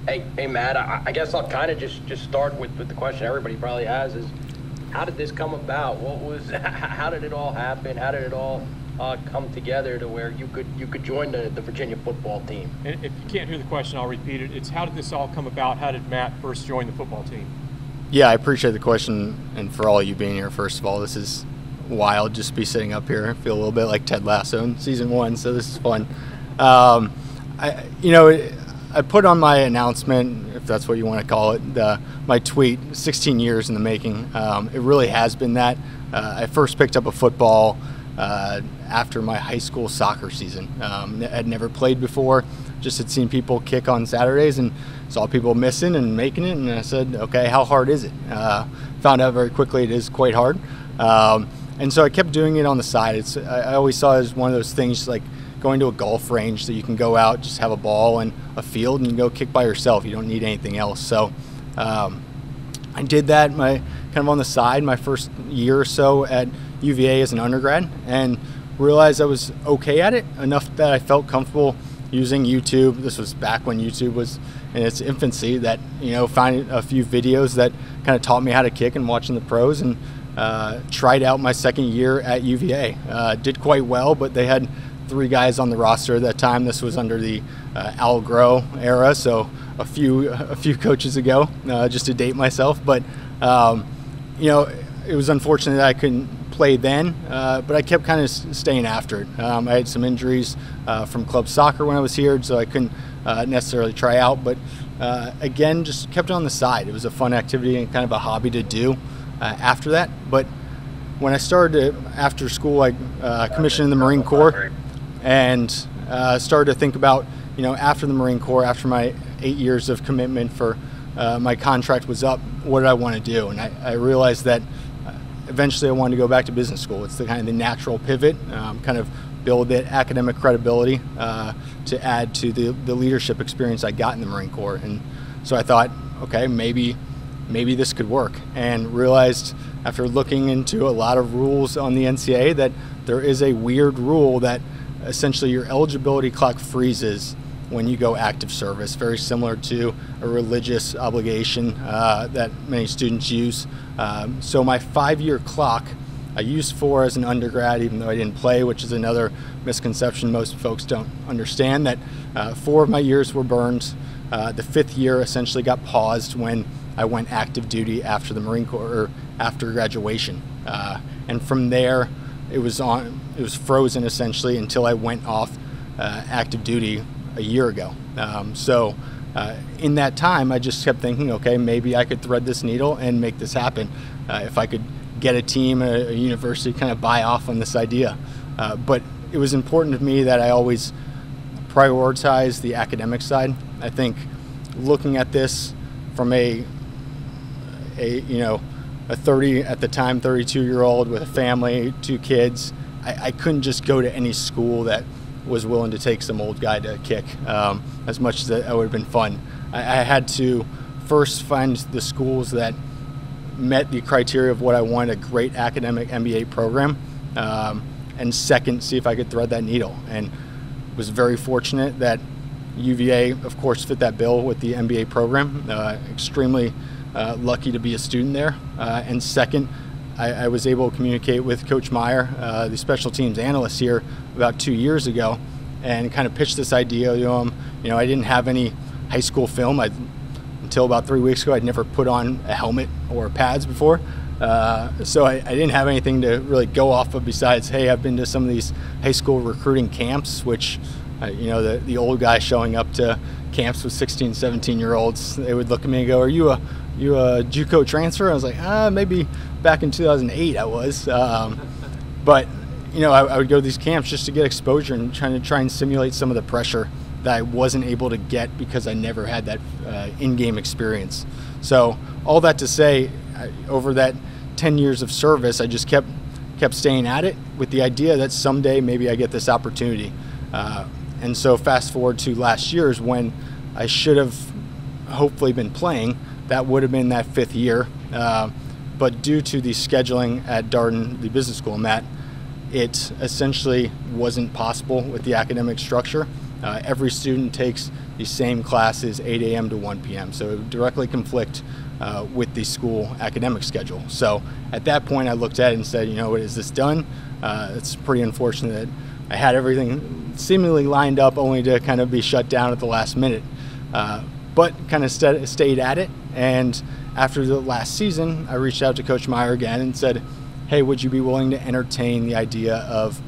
Hey, Matt, I guess I'll kind of just start with the question everybody probably has is, how did this come about? How did it all happen? How did it all come together to where you could join the Virginia football team? And if you can't hear the question, I'll repeat it. It's how did this all come about? How did Matt first join the football team? Yeah, I appreciate the question, and for all you being here, first of all, this is wild just to be sitting up here. I feel a little bit like Ted Lasso in season 1, so this is fun. I put on my announcement, if that's what you want to call it, my tweet, 16 years in the making. It really has been that. I first picked up a football after my high school soccer season. I'd never played before, just had seen people kick on Saturdays and saw people missing and making it, and I said, okay, how hard is it? Found out very quickly it is quite hard. And so I kept doing it on the side. I always saw it as one of those things like going to a golf range that you can go out, just have a ball and a field, and you go kick by yourself. You don't need anything else. So I did that kind of on the side my first year or so at UVA as an undergrad, and realized I was okay at it, enough that I felt comfortable using YouTube. This was back when YouTube was in its infancy, that, finding a few videos that kind of taught me how to kick and watching the pros, and tried out my second year at UVA. Did quite well, but they had 3 guys on the roster at that time. This was under the Al Groh era, so a few coaches ago, just to date myself. But it was unfortunate that I couldn't play then, but I kept kind of staying after it. I had some injuries from club soccer when I was here, so I couldn't necessarily try out. But again, just kept it on the side. It was a fun activity and kind of a hobby to do after that. But when I started after school, I commissioned in the Marine Corps, and started to think about, after the Marine Corps, after my 8 years of commitment for my contract was up, what did I want to do? And I realized that eventually I wanted to go back to business school. It's the kind of the natural pivot, kind of build that academic credibility to add to the leadership experience I got in the Marine Corps. And so I thought, okay, maybe this could work, and realized after looking into a lot of rules on the NCAA that there is a weird rule that essentially your eligibility clock freezes when you go active service, very similar to a religious obligation that many students use. So my 5-year clock, I used 4 as an undergrad, even though I didn't play, which is another misconception most folks don't understand, that 4 of my years were burned. The 5th year essentially got paused when I went active duty after the Marine Corps, or after graduation. And from there, it was frozen essentially until I went off active duty a year ago. So in that time, I just kept thinking, okay, maybe I could thread this needle and make this happen. If I could get a team, a university, kind of buy off on this idea. But it was important to me that I always prioritize the academic side. I think looking at this from a 30 at the time 32-year-old with a family, 2 kids, I couldn't just go to any school that was willing to take some old guy to kick. As much as that would have been fun, I had to first find the schools that met the criteria of what I wanted, a great academic MBA program, and second, see if I could thread that needle. And was very fortunate that UVA, of course, fit that bill with the MBA program. Extremely lucky to be a student there. And second, I was able to communicate with Coach Meyer, the special teams analyst here, about 2 years ago, and kind of pitched this idea to him. I didn't have any high school film. Until about 3 weeks ago, I'd never put on a helmet or pads before. So I didn't have anything to really go off of besides, hey, I've been to some of these high school recruiting camps, which, the old guy showing up to camps with 16, 17-year-olds, they would look at me and go, are you a JUCO transfer? I was like, maybe back in 2008 I was. But, I would go to these camps just to get exposure and try and simulate some of the pressure that I wasn't able to get because I never had that in-game experience. So all that to say, over that 10 years of service, I just kept staying at it with the idea that someday maybe I get this opportunity. And so fast forward to last year's, when I should have hopefully been playing. That would have been that 5th year. But due to the scheduling at Darden, the business school I'm at, it essentially wasn't possible with the academic structure. Every student takes these same classes 8 a.m. to 1 p.m. So it would directly conflict with the school academic schedule. So at that point I looked at it and said, you know what, is this done? It's pretty unfortunate that I had everything seemingly lined up only to kind of be shut down at the last minute. But kind of stayed at it, and after the last season I reached out to Coach Meyer again and said, hey, would you be willing to entertain the idea of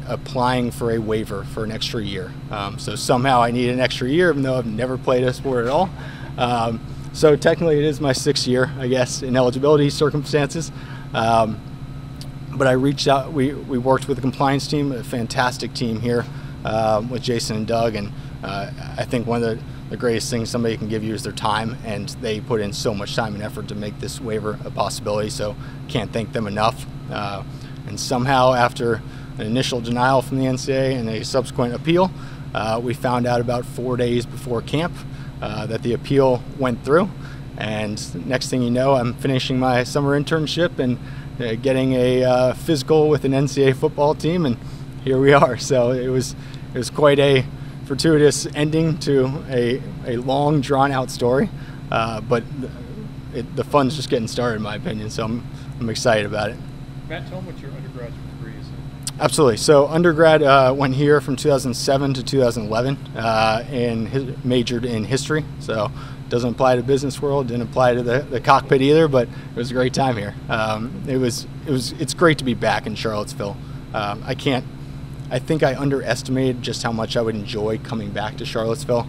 applying for a waiver for an extra year? So somehow I need an extra year, even though I've never played a sport at all. So technically it is my 6th year, I guess, in eligibility circumstances. But I reached out, we worked with the compliance team, a fantastic team here with Jason and Doug, and I think one of the greatest things somebody can give you is their time, and they put in so much time and effort to make this waiver a possibility, so can't thank them enough. And somehow after an initial denial from the NCAA and a subsequent appeal, we found out about 4 days before camp that the appeal went through, and next thing you know, I'm finishing my summer internship and getting a physical with an NCAA football team, and here we are. So it was quite a fortuitous ending to a long, drawn-out story, but the fun's just getting started, in my opinion. So I'm excited about it. Matt, tell them what your undergraduate degree is in. Absolutely. So undergrad went here from 2007 to 2011, and majored in history. So doesn't apply to business world, didn't apply to the cockpit either, but it was a great time here. It's great to be back in Charlottesville. I think I underestimated just how much I would enjoy coming back to Charlottesville.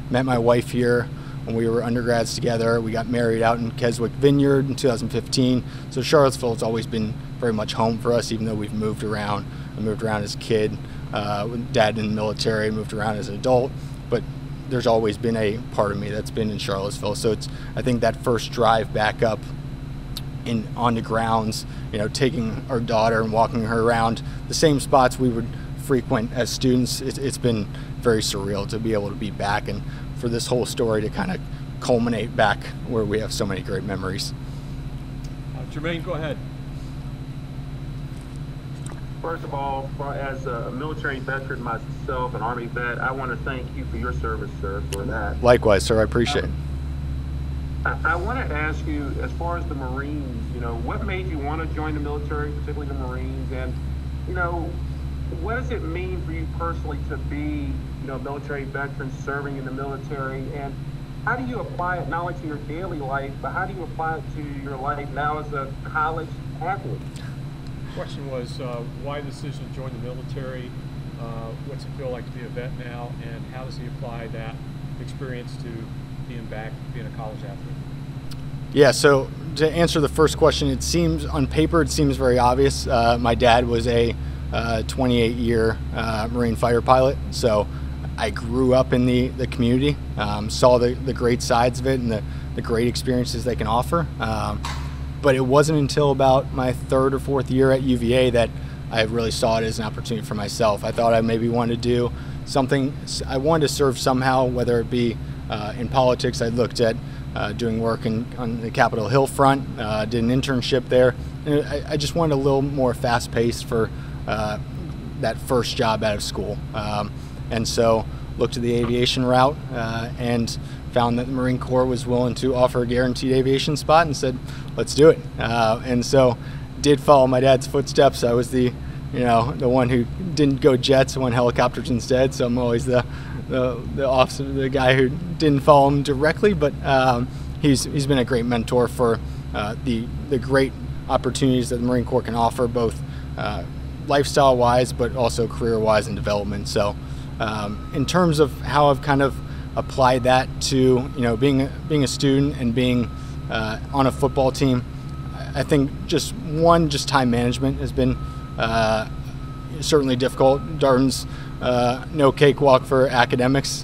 Met my wife here when we were undergrads together. We got married out in Keswick Vineyard in 2015. So Charlottesville has always been very much home for us, even though we've moved around. I moved around as a kid, with dad in the military, moved around as an adult, but there's always been a part of me that's been in Charlottesville. So I think that first drive back up on the grounds, taking our daughter and walking her around the same spots we would frequent as students, it's been very surreal to be able to be back and for this whole story to kind of culminate back where we have so many great memories. Jermaine, go ahead. First of all, as a military veteran myself, an Army vet, I want to thank you for your service, sir, for that. Likewise, sir, I appreciate it. I want to ask you, as far as the Marines, what made you want to join the military, particularly the Marines, and, what does it mean for you personally to be, a military veteran serving in the military, and how do you apply it not only to your daily life, but how do you apply it to your life now as a college athlete? The question was, why the decision to join the military? What's it feel like to be a vet now, and how does he apply that experience to being a college athlete? Yeah, so to answer the first question, it seems on paper it seems very obvious. My dad was a 28-year Marine fighter pilot, so I grew up in the community, saw the great sides of it and the great experiences they can offer. But it wasn't until about my 3rd or 4th year at UVA that I really saw it as an opportunity for myself. I thought I maybe wanted to do something. I wanted to serve somehow, whether it be in politics. I looked at doing work on the Capitol Hill front, did an internship there. And I just wanted a little more fast-paced for that first job out of school. And so looked at the aviation route and found that the Marine Corps was willing to offer a guaranteed aviation spot and said, let's do it. And so did follow my dad's footsteps. I was the one who didn't go jets and went helicopters instead. So I'm always the officer, the guy who didn't follow him directly, but he's been a great mentor for the great opportunities that the Marine Corps can offer, both lifestyle-wise, but also career-wise and development. So in terms of how I've kind of applied that to being a student and being on a football team, I think just time management has been certainly difficult. Darden's no cakewalk for academics,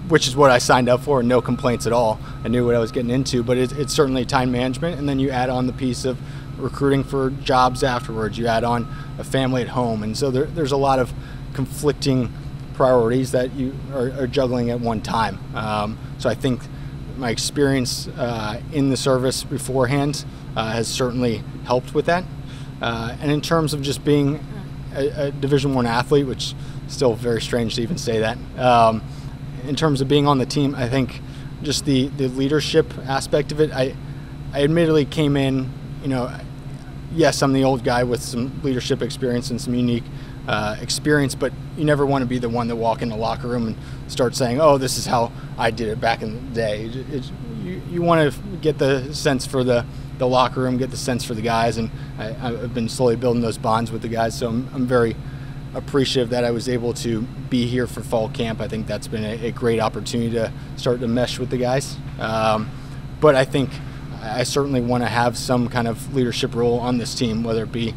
which is what I signed up for, and no complaints at all. I knew what I was getting into, but it's certainly time management, and then you add on the piece of recruiting for jobs afterwards. You add on a family at home, and so there's a lot of conflicting priorities that you are juggling at one time. So I think my experience in the service beforehand has certainly helped with that. And in terms of just being a Division I athlete, which is still very strange to even say that, in terms of being on the team, I think just the leadership aspect of it. I admittedly came in, yes, I'm the old guy with some leadership experience and some unique experience, but you never want to be the one to walk in the locker room and start saying, oh, this is how I did it back in the day. You want to get the sense for the locker room, get the sense for the guys, and I've been slowly building those bonds with the guys, so I'm very appreciative that I was able to be here for fall camp. I think that's been a great opportunity to start to mesh with the guys. But I think I certainly want to have some kind of leadership role on this team, whether it be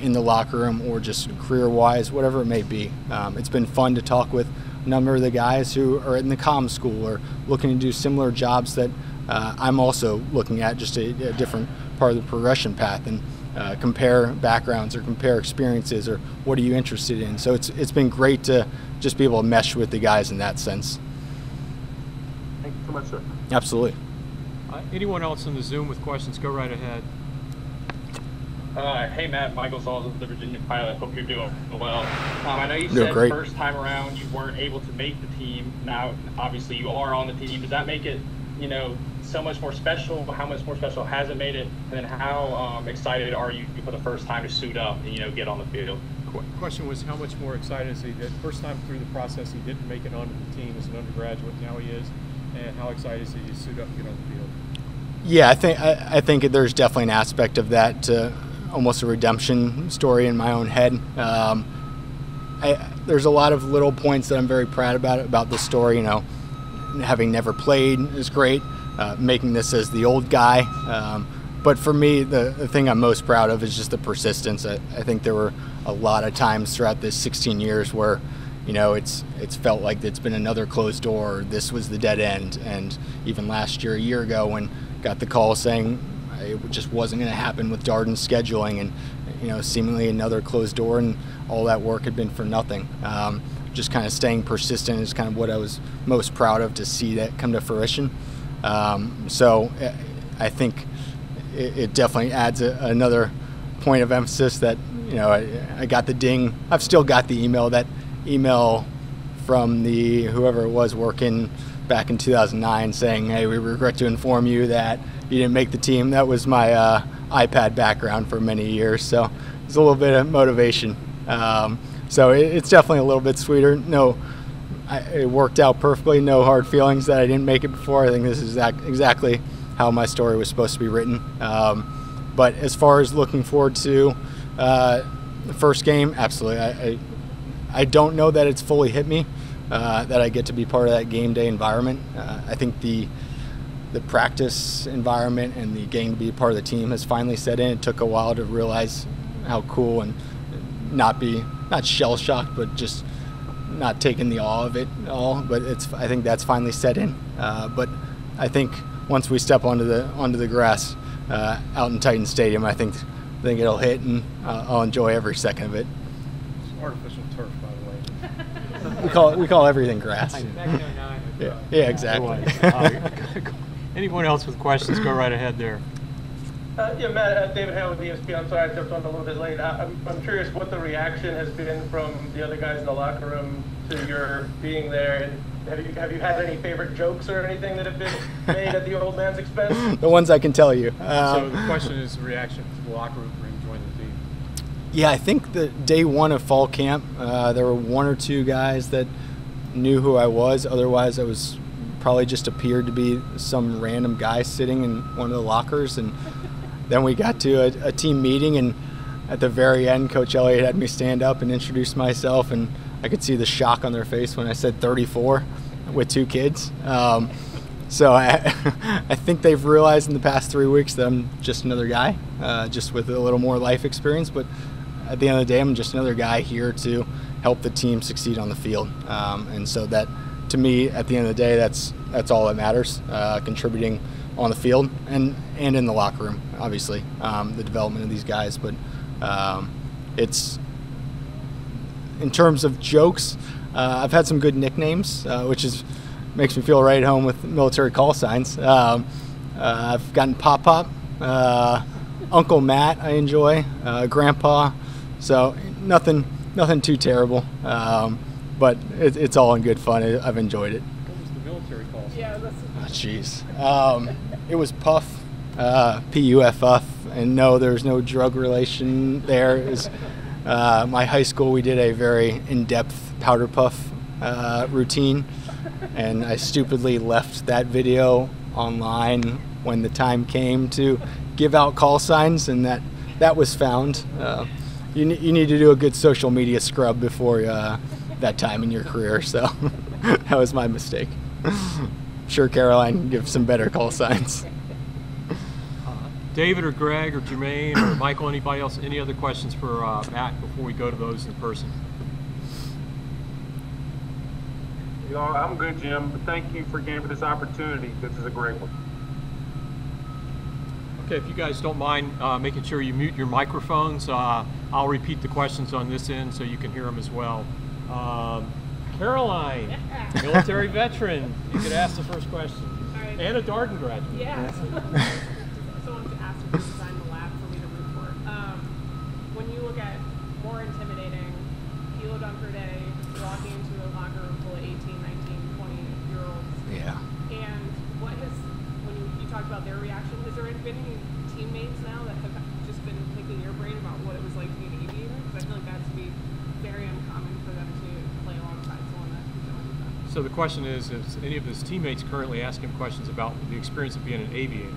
in the locker room or just career-wise, whatever it may be. It's been fun to talk with a number of the guys who are in the comm school or looking to do similar jobs that I'm also looking at, just a different part of the progression path, and compare backgrounds or compare experiences or what are you interested in. So it's been great to just be able to mesh with the guys in that sense. Thank you so much, sir. Absolutely. Anyone else in the Zoom with questions, go right ahead. Hey Matt, Michael Sauls with the Virginia Pilot. Hope you're doing well. I know you Doing said great. first time around you weren't able to make the team. Now, obviously, you are on the team. Does that make it, so much more special? How much more special has it made it? And then how excited are you for the first time to suit up and get on the field? Question was, how much more excited is he? The first time through the process, he didn't make it onto the team as an undergraduate. Now he is. And how excited is he to suit up and get on the field? Yeah, I think there's definitely an aspect of that, almost a redemption story in my own head. There's a lot of little points that I'm very proud about this story. Having never played is great. Making this as the old guy. But for me, the thing I'm most proud of is just the persistence. I think there were a lot of times throughout this 16 years where it's felt like it's been another closed door, or this was the dead end. And even last year, a year ago, when got the call saying it just wasn't going to happen with Darden's scheduling, and seemingly another closed door, and all that work had been for nothing. Just kind of staying persistent is kind of what I was most proud of, to see that come to fruition. So I think it definitely adds another point of emphasis that I got the ding. I've still got the email. That email from whoever it was working back in 2009 saying, hey, we regret to inform you that you didn't make the team. That was my iPad background for many years, so it's a little bit of motivation. So it's definitely a little bit sweeter. No, it worked out perfectly. No hard feelings that I didn't make it before. I think this is exactly how my story was supposed to be written. But as far as looking forward to the first game, absolutely. I don't know that it's fully hit me, that I get to be part of that game day environment. I think the practice environment and the getting to be a part of the team has finally set in. It took a while to realize how cool and not shell-shocked, but just not taking the awe of it all. But I think that's finally set in. But I think once we step onto the grass out in Titan Stadium, I think it'll hit, and I'll enjoy every second of it. It's artificial turf, by the way. We call everything grass. Back in 09. Yeah, exactly. Anyone else with questions, go right ahead there. Matt, David Hale with ESPN. I'm sorry I jumped on a little bit late. I'm curious what the reaction has been from the other guys in the locker room to your being there. And have you had any favorite jokes or anything that have been made at the old man's expense? The ones I can tell you. So the question is the reaction to the locker room for him joining the team. Yeah, I think that day one of fall camp, there were one or two guys that knew who I was. Otherwise, I was probably just appeared to be some random guy sitting in one of the lockers. And then we got to a team meeting, and at the very end, Coach Elliott had me stand up and introduce myself, and I could see the shock on their face when I said 34 with two kids. So I think they've realized in the past 3 weeks that I'm just another guy, just with a little more life experience. But at the end of the day, I'm just another guy here to help the team succeed on the field. And so that, to me, at the end of the day, that's all that matters, contributing on the field and in the locker room, obviously, the development of these guys. But it's, in terms of jokes, I've had some good nicknames, which makes me feel right at home with military call signs. I've gotten Pop Pop, Uncle Matt I enjoy, Grandpa, so nothing too terrible, but it's all in good fun. I've enjoyed it. Yeah, that's. Oh, jeez. It was Puff, P-U-F-F, and no, there's no drug relation there. It was, my high school, we did a very in-depth powder puff routine, and I stupidly left that video online when the time came to give out call signs, and that was found. You need to do a good social media scrub before that time in your career, so that was my mistake. Sure, Caroline can give some better call signs. David or Greg or Jermaine or Michael, anybody else, any other questions for Matt before we go to those in person? You know, I'm good, Jim. But thank you for giving me this opportunity. This is a great one. Okay, if you guys don't mind making sure you mute your microphones, I'll repeat the questions on this end so you can hear them as well. Caroline, military veteran, you could ask the first question. All right. And a Darden graduate. Yeah. Someone asked if you designed the lab for me to root for. When you look at more intimidating, kilo dunker day, walking into a locker room full of 18, 19, 20-year-olds. Yeah. And what has, when you talked about their reaction, has there been any teammates now that have just been picking your brain about what it was like to be an aviator? Because I feel like that to be very uncommon for them to play alongside someone that can go into that. So the question is any of his teammates currently asking him questions about the experience of being an aviator?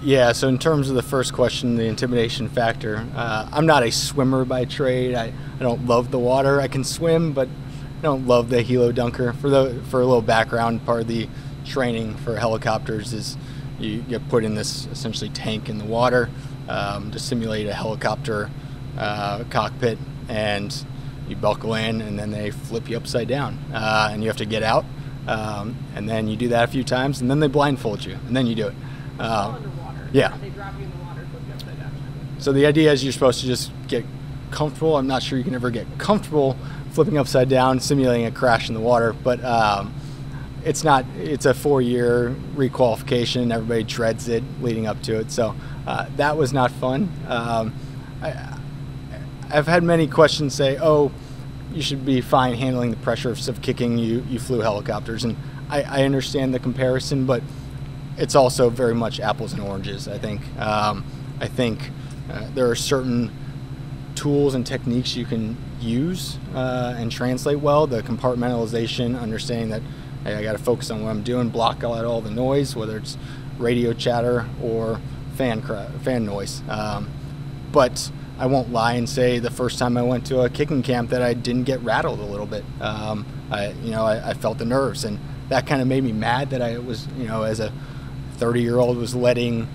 Yeah, so in terms of the first question, the intimidation factor, I'm not a swimmer by trade. I don't love the water. I can swim, but I don't love the helo dunker. For a little background, part of the training for helicopters is you get put in this essentially tank in the water to simulate a helicopter cockpit, and you buckle in, and then they flip you upside down, and you have to get out, and then you do that a few times, and then they blindfold you, and then you do it. Underwater. Yeah. They drop you in the water, flip you upside down. So the idea is you're supposed to just get comfortable. I'm not sure you can ever get comfortable flipping upside down, simulating a crash in the water, but it's not. It's a 4-year requalification. Everybody dreads it leading up to it. So that was not fun. I've had many questions say, "Oh, you should be fine handling the pressure of kicking. You flew helicopters," and I understand the comparison, but it's also very much apples and oranges. I think there are certain tools and techniques you can use and translate well. The compartmentalization, understanding that hey, I got to focus on what I'm doing, block out all the noise, whether it's radio chatter or fan noise. But I won't lie and say the first time I went to a kicking camp that I didn't get rattled a little bit. I felt the nerves, and that kind of made me mad that I was, as a 30-year-old was letting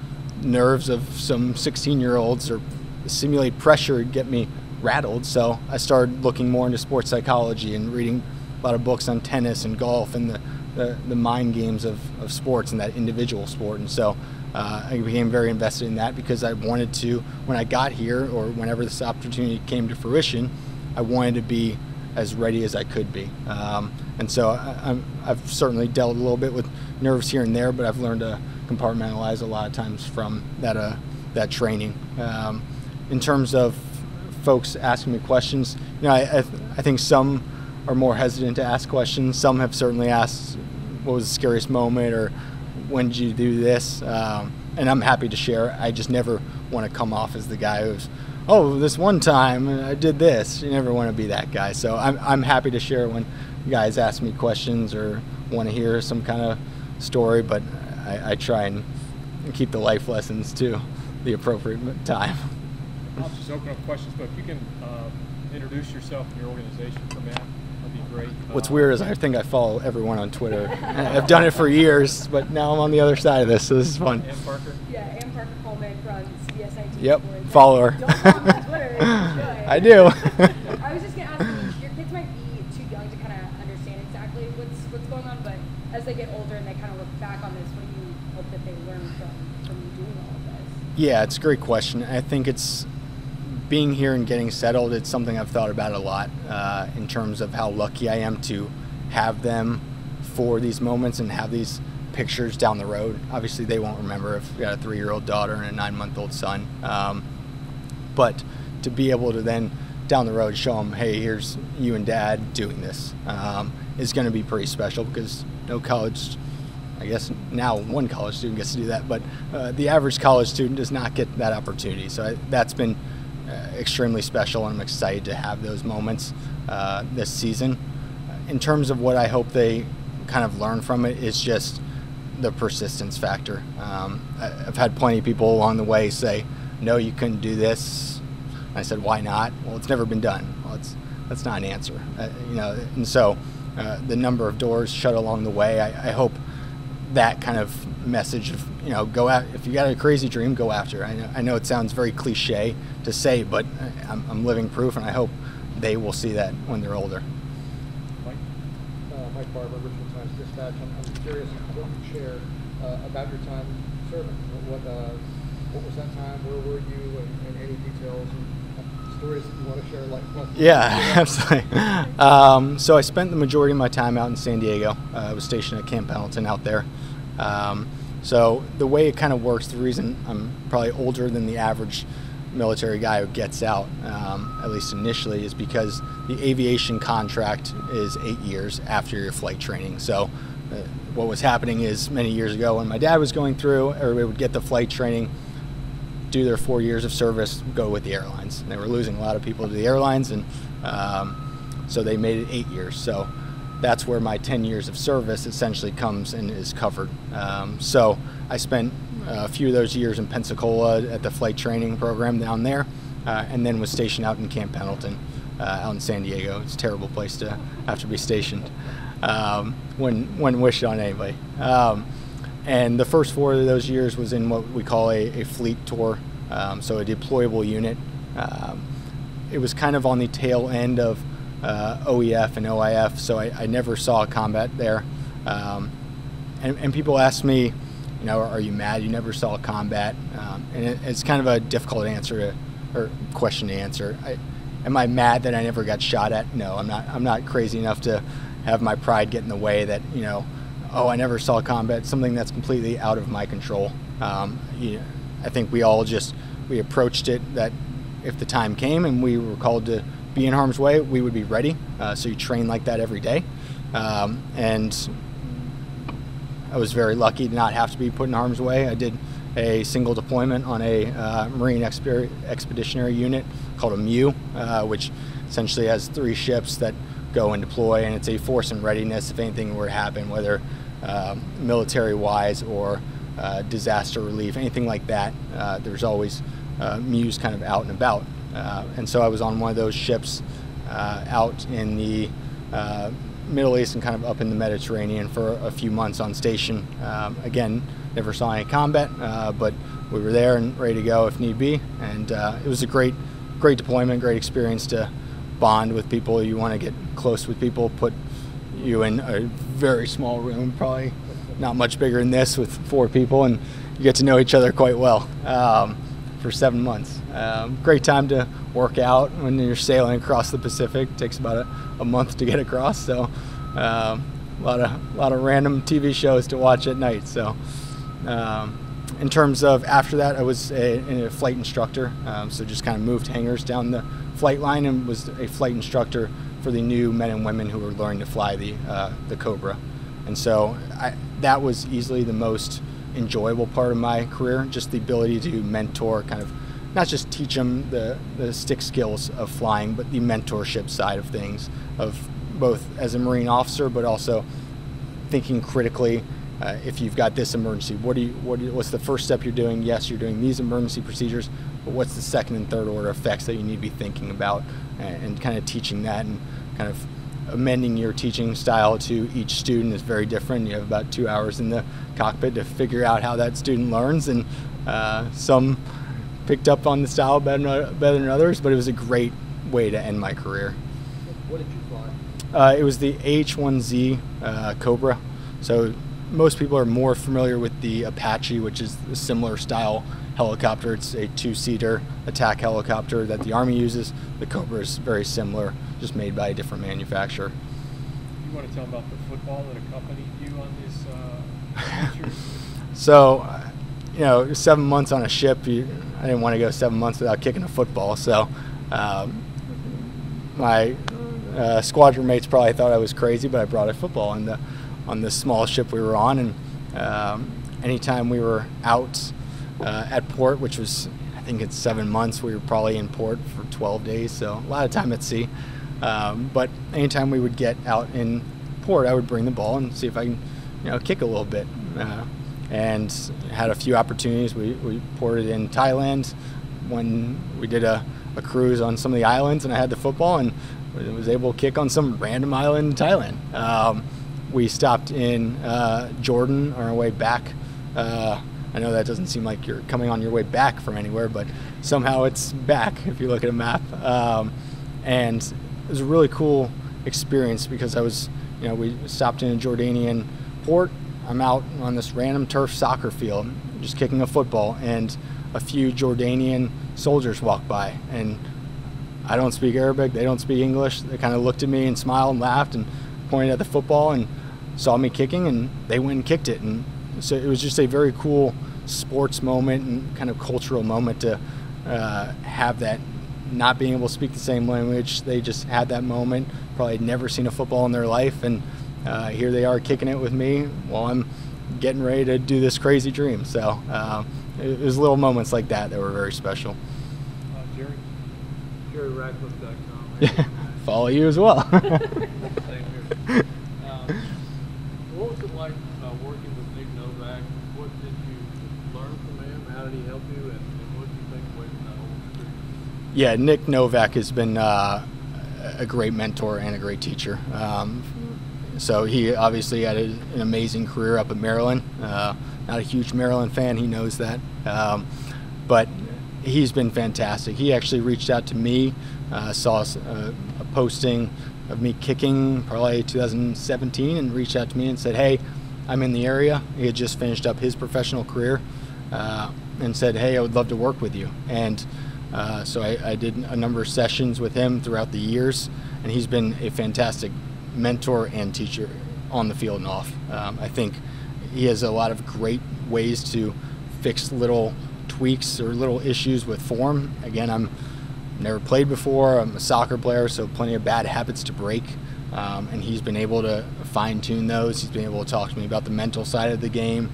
nerves of some 16-year-olds or simulate pressure get me rattled. So I started looking more into sports psychology and reading a lot of books on tennis and golf and the mind games of sports and that individual sport. And so I became very invested in that because I wanted to, when I got here or whenever this opportunity came to fruition, I wanted to be as ready as I could be. And so I've certainly dealt a little bit with nerves here and there, but I've learned to compartmentalize a lot of times from that training. In terms of folks asking me questions, I think some are more hesitant to ask questions. Some have certainly asked, what was the scariest moment, or when did you do this? And I'm happy to share. I just never want to come off as the guy who's, oh, this one time I did this. You never want to be that guy. So I'm happy to share when guys ask me questions or want to hear some kind of story, but I try and keep the life lessons to the appropriate time. I'll just open up questions, but if you can introduce yourself and your organization for Matt, that'd be great. What's weird is I think I follow everyone on Twitter. I've done it for years, but now I'm on the other side of this, so this is fun. Ann Parker? Yeah, Ann Parker Coleman runs CSIT. Yep, follow her. Don't follow me on Twitter. I do. I was just going to ask you, your kids might be too young to kind of understand exactly what's going on, but as they get older and they kind of look back on this, what do you hope that they learn from you doing all of this? Yeah, it's a great question. I think it's being here and getting settled. It's something I've thought about a lot in terms of how lucky I am to have them for these moments and have these pictures down the road. Obviously, they won't remember if we got a 3-year-old daughter and a 9-month-old son. But to be able to then down the road show them, hey, here's you and Dad doing this is going to be pretty special, because no college I guess now one college student gets to do that, but the average college student does not get that opportunity. So that's been extremely special, and I'm excited to have those moments this season. In terms of what I hope they kind of learn from it is just the persistence factor. I've had plenty of people along the way say, no, you couldn't do this. I said, why not? Well, it's never been done. Well, that's not an answer. And so the number of doors shut along the way, I hope that kind of message of, go out, if you got a crazy dream, go after it. I know it sounds very cliche to say, but I'm living proof, and I hope they will see that when they're older. Mike Barber, Richmond Times-Dispatch. I'm curious what you share about your time serving. What was that time? Where were you? And any details and stories that you want to share? Yeah, absolutely. So I spent the majority of my time out in San Diego. I was stationed at Camp Pendleton out there. So the way it kind of works, the reason I'm probably older than the average military guy who gets out, at least initially, is because the aviation contract is 8 years after your flight training. So what was happening is many years ago when my dad was going through, everybody would get the flight training, do their 4 years of service, go with the airlines. And they were losing a lot of people to the airlines, and so they made it 8 years. So that's where my 10 years of service essentially comes and is covered. So I spent a few of those years in Pensacola at the flight training program down there, and then was stationed out in Camp Pendleton out in San Diego. It's a terrible place to have to be stationed. Wouldn't wish it on anybody. And the first 4 of those years was in what we call a fleet tour, so a deployable unit. It was kind of on the tail end of OEF and OIF, so I never saw combat there. And people ask me, are you mad you never saw combat? And it's kind of a difficult question to answer. Am I mad that I never got shot at? No, I'm not. I'm not crazy enough to have my pride get in the way that, I never saw combat, something that's completely out of my control. I think we all we approached it that if the time came and we were called to be in harm's way, we would be ready. So you train like that every day. And I was very lucky to not have to be put in harm's way. I did a single deployment on a Marine Expeditionary Unit called a MU, which essentially has 3 ships that go and deploy, and it's a force in readiness if anything were to happen, whether military-wise or disaster relief, anything like that. There's always MUs kind of out and about. And so I was on one of those ships out in the Middle East and kind of up in the Mediterranean for a few months on station. Again, never saw any combat, but we were there and ready to go if need be. And it was a great deployment, great experience to bond with people. You want to get close with people, put you in a very small room, probably not much bigger than this, with 4 people, and you get to know each other quite well for 7 months. Great time to work out when you're sailing across the Pacific. It takes about a month to get across, so a lot of random TV shows to watch at night. So in terms of after that, I was a flight instructor, so just kind of moved hangars down the flight line and was a flight instructor for the new men and women who were learning to fly the Cobra. And so that was easily the most enjoyable part of my career, just the ability to mentor, kind of not just teach them the stick skills of flying, but the mentorship side of things, of both as a Marine officer, but also thinking critically. If you've got this emergency, what's the first step you're doing? Yes, you're doing these emergency procedures, but what's the second and third order effects that you need to be thinking about, and kind of teaching that, and kind of amending your teaching style to each student is very different. You have about 2 hours in the cockpit to figure out how that student learns, and some picked up on the style better than others, but it was a great way to end my career. What did you fly? It was the AH-1Z Cobra. So most people are more familiar with the Apache, which is a similar style helicopter. It's a 2-seater attack helicopter that the Army uses. The Cobra is very similar, just made by a different manufacturer. You want to tell about the football that accompanied you on this adventure? So, 7 months on a ship, I didn't want to go 7 months without kicking a football. So my squadron mates probably thought I was crazy, but I brought a football on the small ship we were on, and Anytime we were out at port, which was, I think it's 7 months, we were probably in port for 12 days, so a lot of time at sea. But anytime we would get out in port, I would bring the ball and see if I can, kick a little bit. And had a few opportunities. We ported in Thailand when we did a cruise on some of the islands, and I had the football and was able to kick on some random island in Thailand. We stopped in Jordan on our way back. I know that doesn't seem like you're coming on your way back from anywhere, but somehow it's back if you look at a map. And it was a really cool experience because we stopped in a Jordanian port. I'm out on this random turf soccer field just kicking a football, and a few Jordanian soldiers walked by, and I don't speak Arabic, they don't speak English. They kind of looked at me and smiled and laughed and pointed at the football and saw me kicking, and they went and kicked it. And so it was just a very cool sports moment and kind of cultural moment to have that, not being able to speak the same language. They just had that moment, probably had never seen a football in their life, and here they are kicking it with me while I'm getting ready to do this crazy dream. So it was little moments like that were very special. JerryRadcliffe.com. Follow you as well. Same here. What was it like working with Nick Novak? What did you learn from him? How did he help you? And what did you take away from that whole experience? Yeah, Nick Novak has been a great mentor and a great teacher. So he obviously had an amazing career up at Maryland. Not a huge Maryland fan, he knows that. But he's been fantastic. He actually reached out to me, saw a posting of me kicking probably 2017, and reached out to me and said, hey, I'm in the area. He had just finished up his professional career and said, hey, I would love to work with you. And so I did a number of sessions with him throughout the years, and he's been a fantastic mentor and teacher on the field and off. I think he has a lot of great ways to fix little tweaks or little issues with form. Again, I'm never played before. I'm a soccer player, so plenty of bad habits to break. And he's been able to fine-tune those. He's been able to talk to me about the mental side of the game.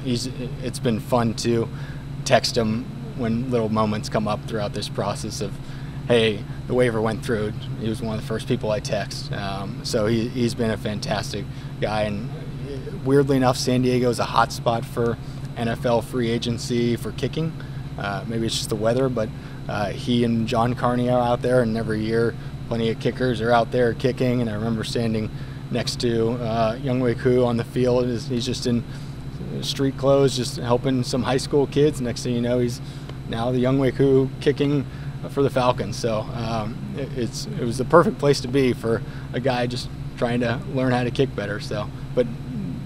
It's been fun to text him when little moments come up throughout this process of, hey, the waiver went through. He was one of the first people I text. So he's been a fantastic guy. And weirdly enough, San Diego is a hot spot for NFL free agency for kicking. Maybe it's just the weather, but he and John Carney are out there, and every year plenty of kickers are out there kicking. And I remember standing next to Younghoe Koo on the field. He's just in street clothes, just helping some high school kids. Next thing you know, he's now the Younghoe Koo kicking for the Falcons. So it was the perfect place to be for a guy just trying to learn how to kick better. So, but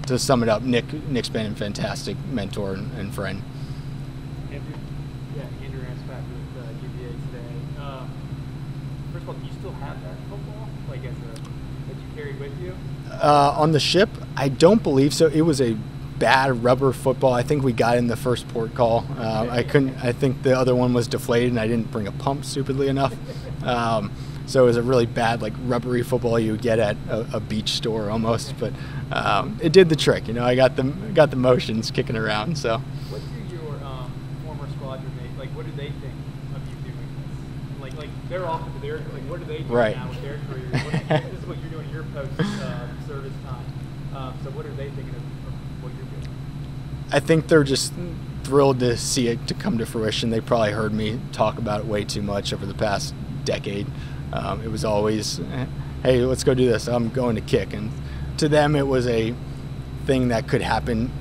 to sum it up, Nick's been a fantastic mentor and friend. Andrew? Yeah, Andrew Anspack with UVA today. First of all, do you still have that football, like that you carried with you? On the ship, I don't believe so. It was a bad rubber football. I think we got in the first port call. I think the other one was deflated, and I didn't bring a pump, stupidly enough. So it was a really bad, like, rubbery football you would get at a beach store almost. But it did the trick. I got the motions kicking around. So. What do your former squadron mates, like, what do they think of you doing this? Like they're off to their, like, what do they do now with their careers? This is what you're doing in your post-service time. So what are they thinking of what you're doing? I think they're just thrilled to see it to come to fruition. They probably heard me talk about it way too much over the past decade. It was always, hey, let's go do this. I'm going to kick. And to them, it was a thing that could happen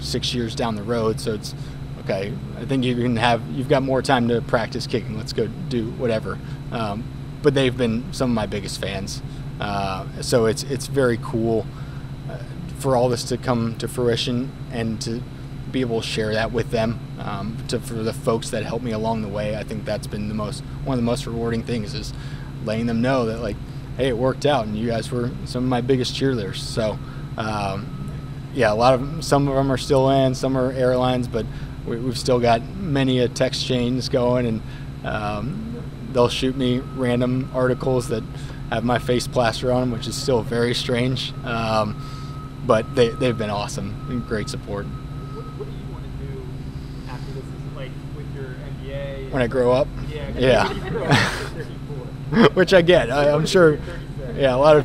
6 years down the road. So it's, okay, I think you've got more time to practice kicking. Let's go do whatever. But they've been some of my biggest fans. So it's very cool for all this to come to fruition and to be able to share that with them, for the folks that helped me along the way. I think that's been one of the most rewarding things, is letting them know that, like, hey, it worked out and you guys were some of my biggest cheerleaders. So yeah, some of them are still in, some are airlines, but we've still got many text chains going, and they'll shoot me random articles that have my face plastered on them, which is still very strange. but they've been awesome, great support. What do you want to do after this? Like with your MBA? When I grow up? Yeah. When you grow up at 34. Which I get. I'm sure. Yeah, a lot of.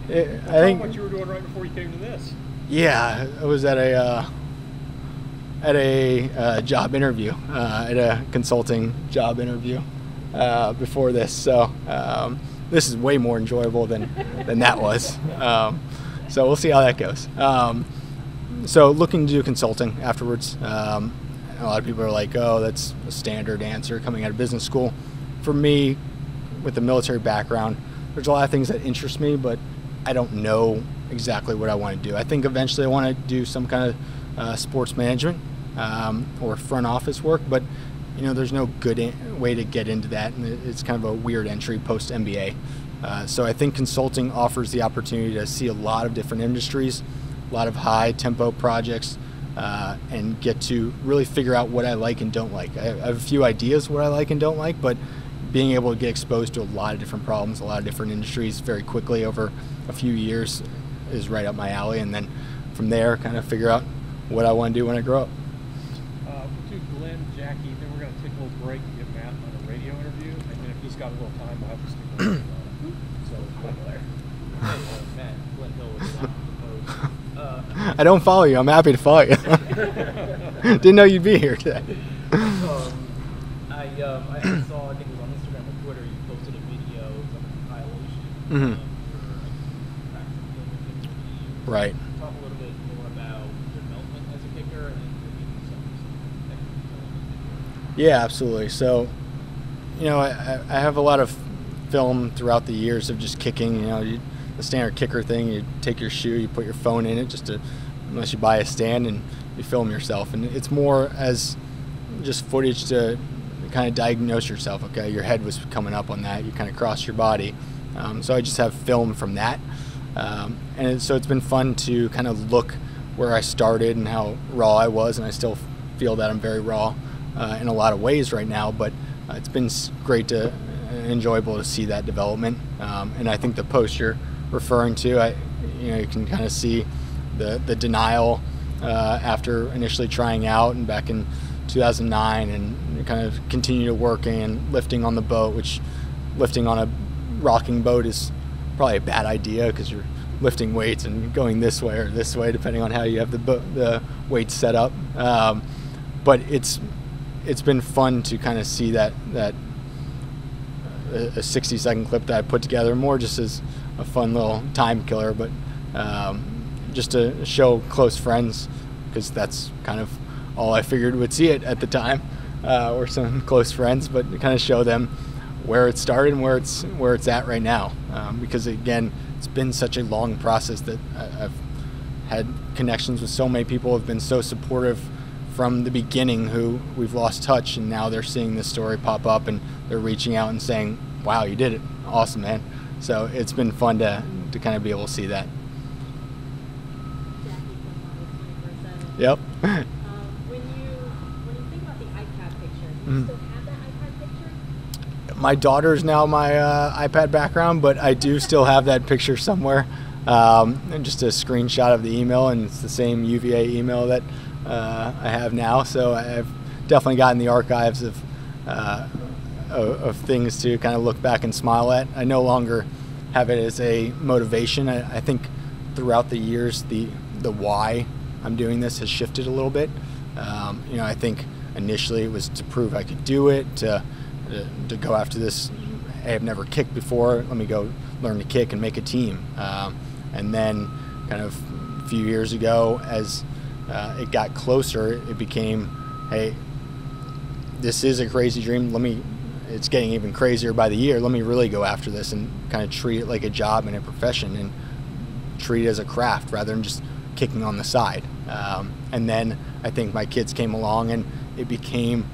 I think. What you were doing right before you came to this? Yeah, I was at a job interview, at a consulting job interview before this. So this is way more enjoyable than that was. So we'll see how that goes. So looking to do consulting afterwards. A lot of people are like, oh, that's a standard answer coming out of business school. For me, with the military background, there's a lot of things that interest me, but I don't know exactly what I want to do. I think eventually I want to do some kind of sports management or front office work, but there's no good way to get into that, and it's kind of a weird entry post MBA. So I think consulting offers the opportunity to see a lot of different industries, a lot of high tempo projects, and get to really figure out what I like and don't like. I have a few ideas what I like and don't like, but being able to get exposed to a lot of different problems, a lot of different industries very quickly over a few years is right up my alley, and then from there kind of figure out what I want to do when I grow up. To Glenn, Jackie, then we're going to take a little break and get Matt on a radio interview, and then if he's got a little time, we'll have to stick around. So, Glenn there. Matt, Glenn Hill was I don't follow you. I'm happy to follow you. Didn't know you'd be here today. I saw, I think it was on Instagram or Twitter, you posted a video of a compilation. Right. Talk a little bit more about your development as a kicker and maybe some technical. Yeah, absolutely. So, I have a lot of film throughout the years of just kicking. The standard kicker thing. You take your shoe, you put your phone in it, unless you buy a stand, and you film yourself. And it's more as just footage to kind of diagnose yourself. Okay, your head was coming up on that. You kind of cross your body. So I just have film from that. So it's been fun to kind of look where I started and how raw I was, and I still feel that I'm very raw in a lot of ways right now, but it's been great to enjoyable to see that development. And I think the post you're referring to, you can kind of see the denial after initially trying out and back in 2009, and kind of continue to working and lifting on the boat, which lifting on a rocking boat is probably a bad idea because you're lifting weights and going this way or this way depending on how you have the weights set up. But it's been fun to kind of see that a 60-second clip that I put together more just as a fun little time killer, but just to show close friends, because that's kind of all I figured would see it at the time, or some close friends, but to kind of show them where it started and where it's at right now, because again, it's been such a long process that I've had connections with so many people who have been so supportive from the beginning who we've lost touch, and now they're seeing this story pop up and they're reaching out and saying, wow, you did it, awesome, man. So it's been fun to kind of be able to see that. Yep. When you think about the iPad picture, do you still have that iPad picture? My daughter's now my iPad background, but I do still have that picture somewhere. And just a screenshot of the email, and it's the same UVA email that I have now. So I've definitely gotten the archives of things to kind of look back and smile at. I no longer have it as a motivation. I think throughout the years, the why I'm doing this has shifted a little bit. I think initially it was to prove I could do it, to go after this. Hey, I've never kicked before. Let me go learn to kick and make a team. And then kind of a few years ago, as it got closer, it became, hey, this is a crazy dream. It's getting even crazier by the year. Let me really go after this and kind of treat it like a job and a profession, and treat it as a craft rather than just kicking on the side. And then I think my kids came along, and it became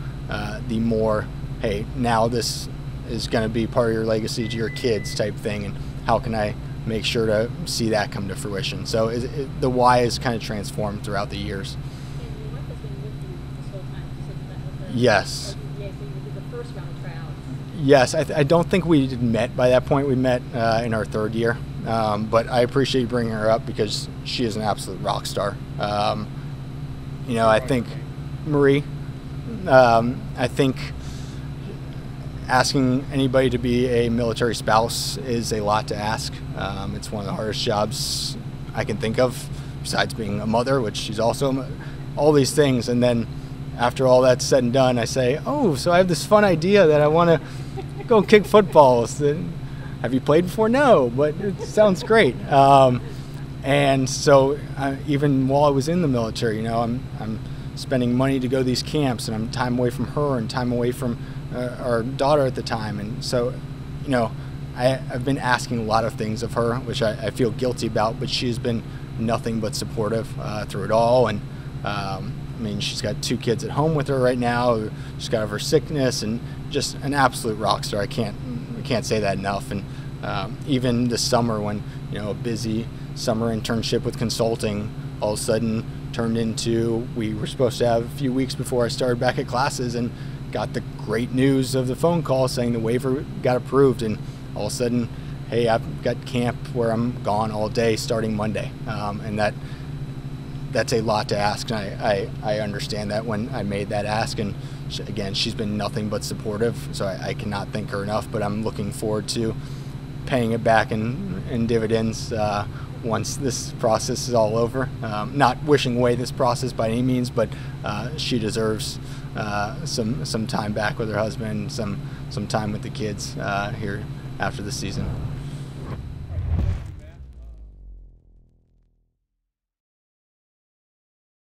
the more, hey, now this is going to be part of your legacy to your kids type thing, and how can I make sure to see that come to fruition. So the why is kind of transformed throughout the years. And your wife has been with you this whole time. So that was Yes. Yeah, so you did the first round of tryouts. Yes, I don't think we met by that point. We met in our third year, but I appreciate you bringing her up because she is an absolute rock star. I think Marie, I think asking anybody to be a military spouse is a lot to ask. It's one of the hardest jobs I can think of, besides being a mother, which she's also all these things. And then after all that's said and done, I say, oh, so I have this fun idea that I want to go kick footballs. Have you played before? No, but it sounds great. And so even while I was in the military, I'm spending money to go to these camps, and I'm time away from her and time away from our daughter at the time. And so, I've been asking a lot of things of her, which I feel guilty about, but she's been nothing but supportive through it all. And she's got 2 kids at home with her right now. She's got over sickness, and just an absolute rock star. I can't say that enough. And even this summer, when a busy summer internship with consulting all of a sudden turned into, we were supposed to have a few weeks before I started back at classes, and got the great news of the phone call saying the waiver got approved, and all of a sudden, hey, I've got camp where I'm gone all day starting Monday, and that's a lot to ask, and I understand that when I made that ask. And again, she's been nothing but supportive, so I cannot thank her enough. But I'm looking forward to paying it back in dividends once this process is all over. Not wishing away this process by any means, but she deserves some time back with her husband, some time with the kids here after the season.